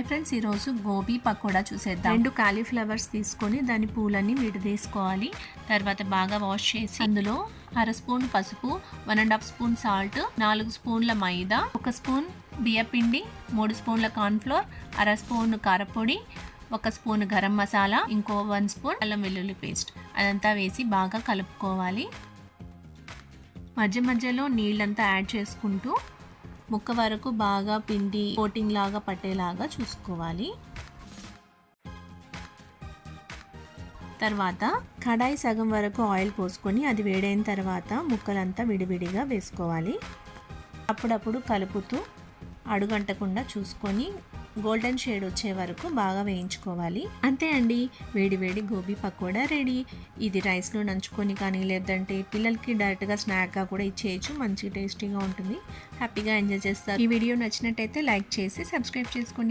Friends, ఈరోజు గోబీ పకోడా చూసేద్దాం. 2 cauliflowers తీసుకొని దాని పూలన్నీ విడదీసుకోవాలి. తర్వాత బాగా వాష్ చేసి అందులో 1/2 స్పూన్ పసుపు, 1.5 స్పూన్ సాల్ట్, 4 స్పూన్ల మైదా, 1 స్పూన్ బియ్యపిండి, 3 స్పూన్ల కార్న్ఫ్లోర్, 1/2 స్పూన్ కారపొడి, 1 స్పూన్ గరం మసాలా, ఇంకో 1 స్పూన్ అల్లం వెల్లుల్లి పేస్ట్ అదంతా వేసి బాగా కలుపుకోవాలి. మధ్య మధ్యలో నీళ్ళంతా యాడ్ చేసుకుంటూ ముక్క వరకు బాగా పిండి కోటింగ్ లాగా పట్టేలాగా చూసుకోవాలి. తర్వాత కడాయి సగం వరకు ఆయిల్ పోసుకొని అది వేడైన తర్వాత ముక్కలంతా విడివిడిగా వేసుకోవాలి. అప్పుడప్పుడు కలుపుతూ అడుగంటకుండా చూసుకొని గోల్డెన్ షేడ్ వచ్చే వరకు బాగా వేయించుకోవాలి. అంతే అండి, వేడి వేడి గోబీ పకోడా రెడీ. ఇది రైస్లో నంచుకొని కానీ లేదంటే పిల్లలకి డైరెక్ట్గా స్నాక్గా కూడా ఇచ్చేయచ్చు. మంచి టేస్టీగా ఉంటుంది. హ్యాపీగా ఎంజాయ్ చేస్తారు. ఈ వీడియో నచ్చినట్టయితే లైక్ చేసి సబ్స్క్రైబ్ చేసుకోండి.